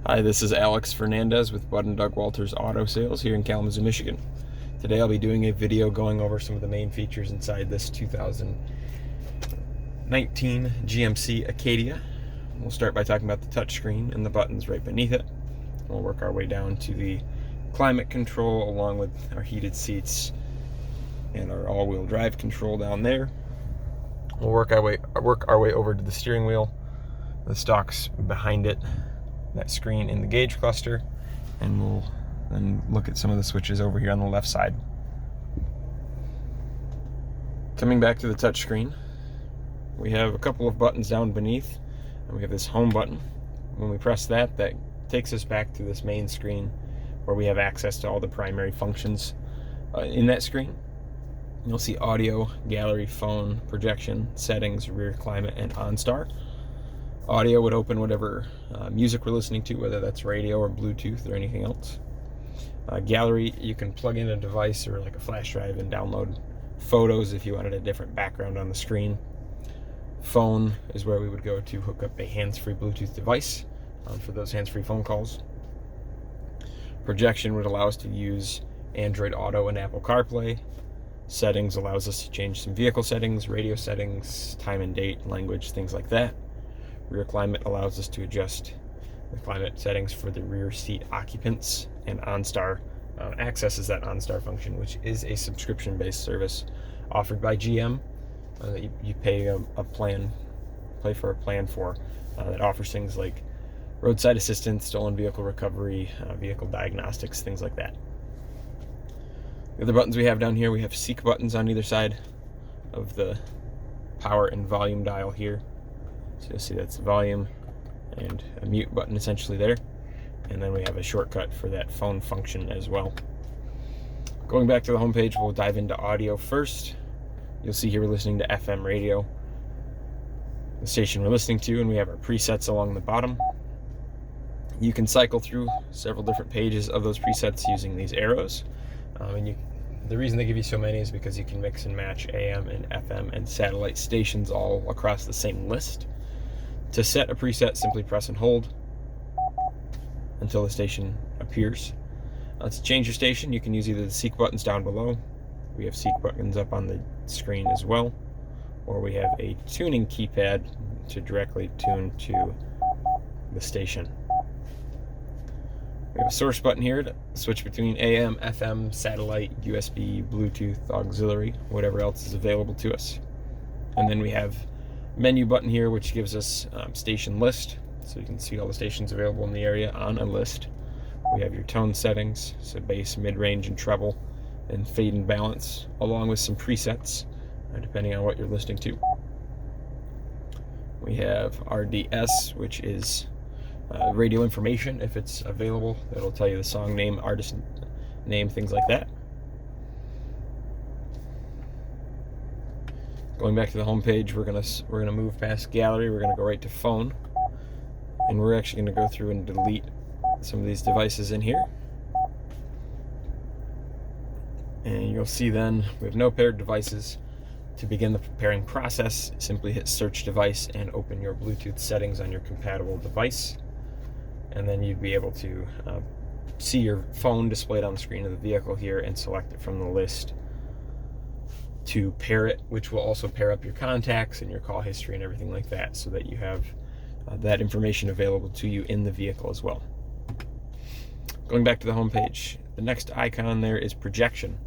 Hi, this is Alex Fernandez with Bud and Doug Walters Auto Sales here in Kalamazoo, Michigan. Today I'll be doing a video going over some of the main features inside this 2019 GMC Acadia. We'll start by talking about the touchscreen and the buttons right beneath it. We'll work our way down to the climate control along with our heated seats and our all-wheel drive control down there. We'll work our way over to the steering wheel, the stalks behind it, that screen in the gauge cluster, and we'll then look at some of the switches over here on the left side. Coming back to the touch screen, we have a couple of buttons down beneath, and we have this home button. When we press that, that takes us back to this main screen where we have access to all the primary functions in that screen. You'll see audio, gallery, phone, projection, settings, rear climate, and OnStar. Audio would open whatever music we're listening to, whether that's radio or Bluetooth or anything else. Gallery, you can plug in a device or like a flash drive and download photos if you wanted a different background on the screen. Phone is where we would go to hook up a hands-free Bluetooth device for those hands-free phone calls. Projection would allow us to use Android Auto and Apple CarPlay. Settings allows us to change some vehicle settings, radio settings, time and date, language, things like that. Rear climate allows us to adjust the climate settings for the rear seat occupants, and OnStar accesses that OnStar function, which is a subscription-based service offered by GM that you pay for a plan for that offers things like roadside assistance, stolen vehicle recovery, vehicle diagnostics, things like that. The other buttons we have down here, we have seek buttons on either side of the power and volume dial here. So you'll see that's volume and a mute button essentially there. And then we have a shortcut for that phone function as well. Going back to the home page, we'll dive into audio first. You'll see here we're listening to FM radio, the station we're listening to, and we have our presets along the bottom. You can cycle through several different pages of those presets using these arrows. The reason they give you so many is because you can mix and match AM and FM and satellite stations all across the same list. To set a preset, simply press and hold until the station appears. To change your station, you can use either the seek buttons down below. We have seek buttons up on the screen as well, or we have a tuning keypad to directly tune to the station. We have a source button here to switch between AM, FM, satellite, USB, Bluetooth, auxiliary, whatever else is available to us. And then we have menu button here, which gives us station list, so you can see all the stations available in the area on a list. We have your tone settings, so bass, mid-range, and treble, and fade and balance, along with some presets, depending on what you're listening to. We have RDS, which is radio information, if it's available. It'll tell you the song name, artist name, things like that. Going back to the home page, we're gonna move past gallery. We're gonna go right to phone, and we're actually gonna go through and delete some of these devices in here. And you'll see then we have no paired devices. To begin the pairing process, simply hit search device and open your Bluetooth settings on your compatible device, and then you'd be able to see your phone displayed on the screen of the vehicle here and select it from the list to pair it, which will also pair up your contacts and your call history and everything like that, so that you have that information available to you in the vehicle as well. Going back to the home page, the next icon there is projection.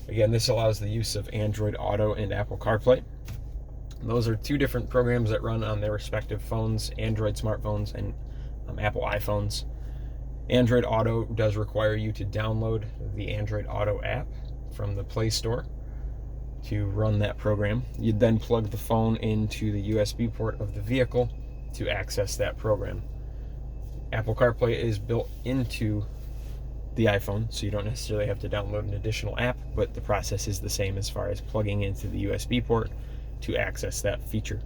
Again, this allows the use of Android Auto and Apple CarPlay. Those are two different programs that run on their respective phones, Android smartphones and Apple iPhones. Android Auto does require you to download the Android Auto app from the Play Store to run that program. You'd then plug the phone into the USB port of the vehicle to access that program. Apple CarPlay is built into the iPhone, so you don't necessarily have to download an additional app, but the process is the same as far as plugging into the USB port to access that feature.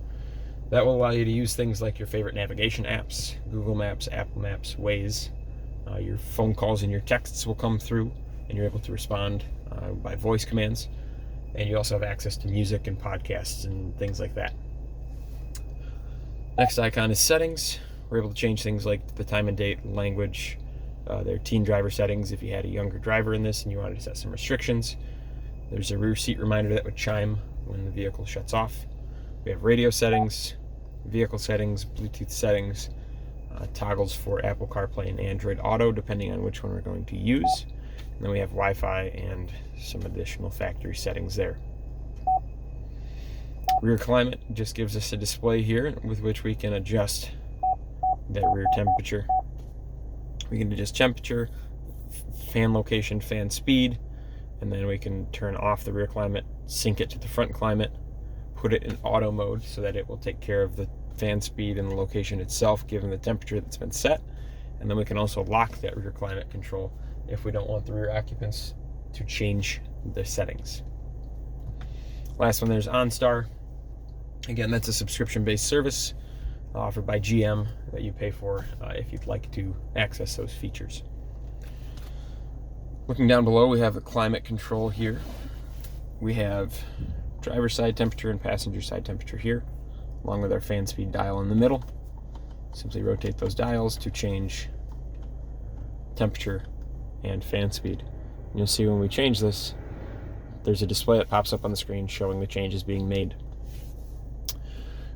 That will allow you to use things like your favorite navigation apps, Google Maps, Apple Maps, Waze. Your phone calls and your texts will come through, and you're able to respond by voice commands. And you also have access to music and podcasts and things like that. Next icon is settings. We're able to change things like the time and date, language, their teen driver settings if you had a younger driver in this and you wanted to set some restrictions. There's a rear seat reminder that would chime when the vehicle shuts off. We have radio settings, vehicle settings, Bluetooth settings, toggles for Apple CarPlay and Android Auto depending on which one we're going to use. And then we have Wi-Fi and some additional factory settings there. Rear climate just gives us a display here with which we can adjust that rear temperature. We can adjust temperature, fan location, fan speed, and then we can turn off the rear climate, sync it to the front climate, put it in auto mode so that it will take care of the fan speed and the location itself given the temperature that's been set. And then we can also lock that rear climate control if we don't want the rear occupants to change the settings. Last one, there's OnStar. Again, that's a subscription-based service offered by GM that you pay for if you'd like to access those features. Looking down below, we have the climate control here. We have driver's side temperature and passenger side temperature here, along with our fan speed dial in the middle. Simply rotate those dials to change temperature and fan speed. And you'll see when we change this, there's a display that pops up on the screen showing the changes being made.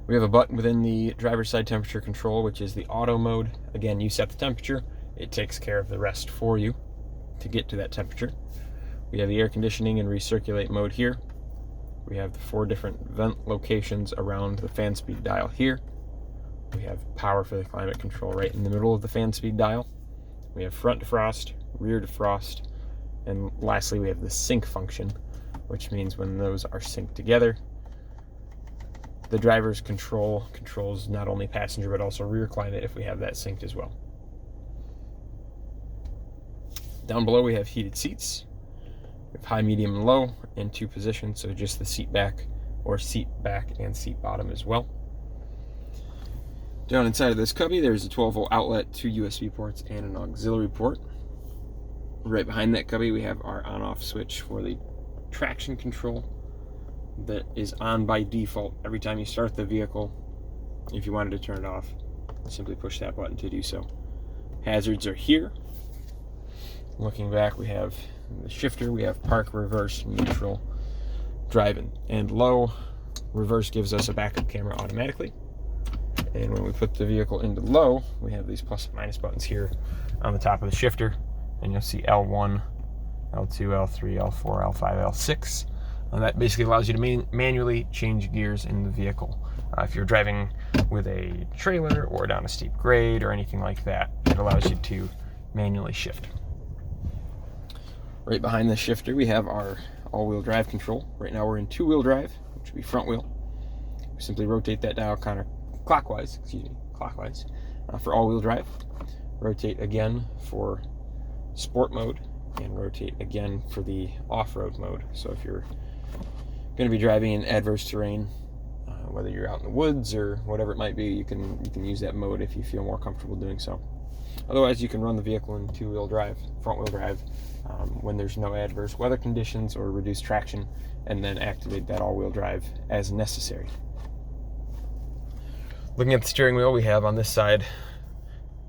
We have a button within the driver's side temperature control, which is the auto mode. Again, you set the temperature, it takes care of the rest for you to get to that temperature. We have the air conditioning and recirculate mode here. We have the 4 different vent locations around the fan speed dial here. We have power for the climate control right in the middle of the fan speed dial. We have front defrost, rear defrost, and lastly we have the sync function, which means when those are synced together, the driver's controls not only passenger but also rear climate if we have that synced as well. Down below we have heated seats. We have high, medium, and low in 2 positions, so just the seat back or seat back and seat bottom as well. Down inside of this cubby there's a 12-volt outlet, 2 USB ports, and an auxiliary port. Right behind that cubby we have our on-off switch for the traction control that is on by default every time you start the vehicle. If you wanted to turn it off, simply push that button to do so. Hazards are here. Looking back, we have the shifter, we have park, reverse, neutral, drive, and low. Reverse gives us a backup camera automatically. And when we put the vehicle into low, we have these plus and minus buttons here on the top of the shifter. And you'll see L1, L2, L3, L4, L5, L6. And that basically allows you to manually change gears in the vehicle. If you're driving with a trailer or down a steep grade or anything like that, it allows you to manually shift. Right behind the shifter we have our all-wheel drive control. Right now we're in 2-wheel drive, which would be front wheel. We simply rotate that dial clockwise for all-wheel drive. Rotate again for sport mode, and rotate again for the off-road mode. So if you're going to be driving in adverse terrain, whether you're out in the woods or whatever it might be, you can use that mode if you feel more comfortable doing so. Otherwise, you can run the vehicle in 2-wheel drive, front-wheel drive, when there's no adverse weather conditions or reduced traction, and then activate that all-wheel drive as necessary. Looking at the steering wheel, we have on this side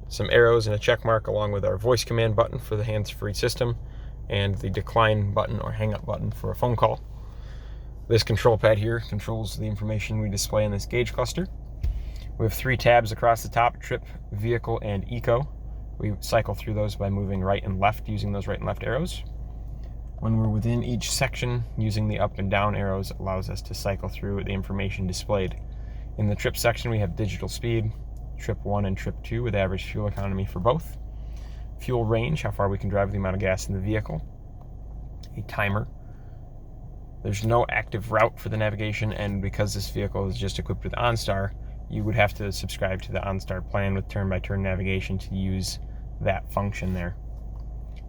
some arrows and a check mark along with our voice command button for the hands-free system and the decline button or hang up button for a phone call. This control pad here controls the information we display in this gauge cluster. We have 3 tabs across the top: trip, vehicle, and eco. We cycle through those by moving right and left using those right and left arrows. When we're within each section, using the up and down arrows allows us to cycle through the information displayed. In the trip section we have digital speed, trip 1 and trip 2 with average fuel economy for both. Fuel range, how far we can drive with the amount of gas in the vehicle. A timer. There's no active route for the navigation, and because this vehicle is just equipped with OnStar, you would have to subscribe to the OnStar plan with turn-by-turn navigation to use that function there.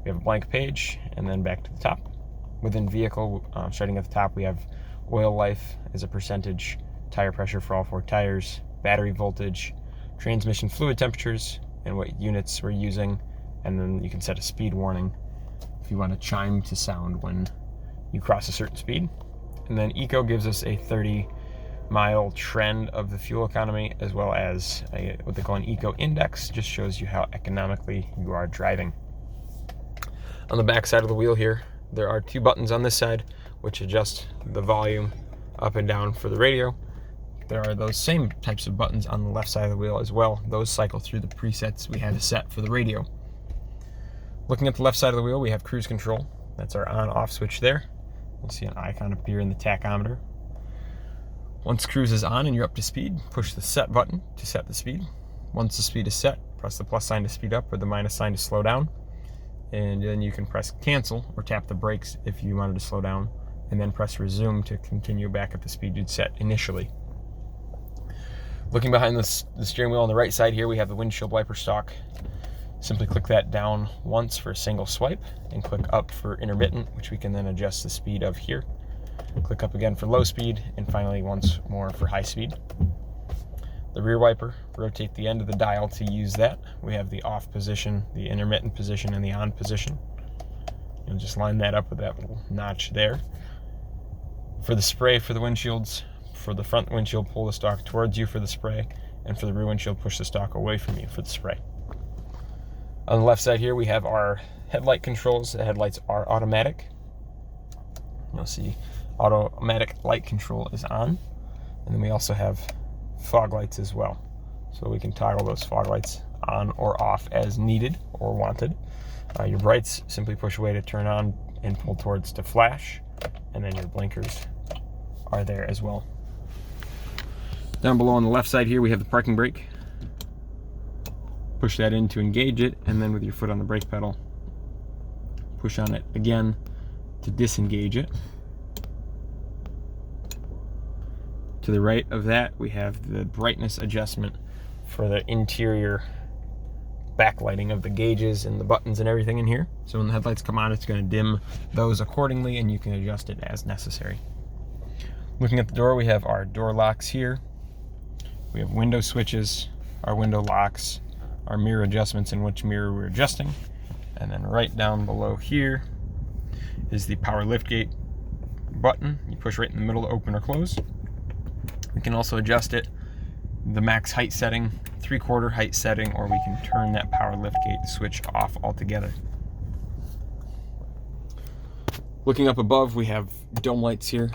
We have a blank page, and then back to the top. Within vehicle, starting at the top, we have oil life as a percentage, tire pressure for all 4 tires, battery voltage, transmission fluid temperatures, and what units we're using, and then you can set a speed warning if you want a chime to sound when you cross a certain speed. And then eco gives us a 30 mile trend of the fuel economy, as well as what they call an eco index. Just shows you how economically you are driving. On the back side of the wheel here, there are 2 buttons on this side which adjust the volume up and down for the radio. There are those same types of buttons on the left side of the wheel as well. Those cycle through the presets we have set for the radio. Looking at the left side of the wheel, we have cruise control. That's our on-off switch there. You'll see an icon appear in the tachometer. Once cruise is on and you're up to speed, push the set button to set the speed. Once the speed is set, press the plus sign to speed up or the minus sign to slow down. And then you can press cancel or tap the brakes if you wanted to slow down, and then press resume to continue back at the speed you'd set initially. Looking behind the steering wheel on the right side here, we have the windshield wiper stalk. Simply click that down once for a single swipe and click up for intermittent, which we can then adjust the speed of here. Click up again for low speed, and finally once more for high speed. The rear wiper, rotate the end of the dial to use that. We have the off position, the intermittent position, and the on position. You'll just line that up with that little notch there. For the spray for the windshields, for the front windshield, pull the stalk towards you for the spray, and for the rear windshield, push the stalk away from you for the spray. On the left side here, we have our headlight controls. The headlights are automatic. You'll see automatic light control is on. And then we also have fog lights as well. So we can toggle those fog lights on or off as needed or wanted. Your brights, simply push away to turn on and pull towards to flash. And then your blinkers are there as well. Down below on the left side here, we have the parking brake. Push that in to engage it, and then with your foot on the brake pedal, push on it again to disengage it. To the right of that, we have the brightness adjustment for the interior backlighting of the gauges and the buttons and everything in here. So when the headlights come on, it's going to dim those accordingly, and you can adjust it as necessary. Looking at the door, we have our door locks here. We have window switches, our window locks, our mirror adjustments in which mirror we're adjusting. And then right down below here is the power liftgate button. You push right in the middle to open or close. We can also adjust it, the max height setting, 3/4 height setting, or we can turn that power liftgate switch off altogether. Looking up above, we have dome lights here.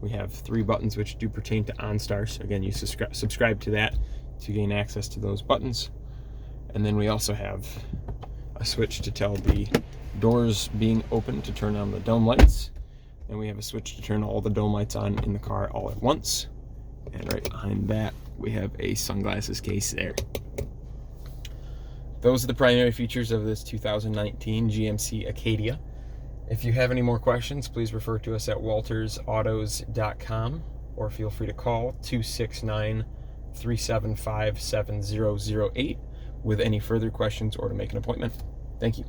We have 3 buttons which do pertain to OnStar. So again, you subscribe to that to gain access to those buttons. And then we also have a switch to tell the doors being open to turn on the dome lights. And we have a switch to turn all the dome lights on in the car all at once. And right behind that, we have a sunglasses case there. Those are the primary features of this 2019 GMC Acadia. If you have any more questions, please refer to us at waltersautos.com or feel free to call 269-375-7008 with any further questions or to make an appointment. Thank you.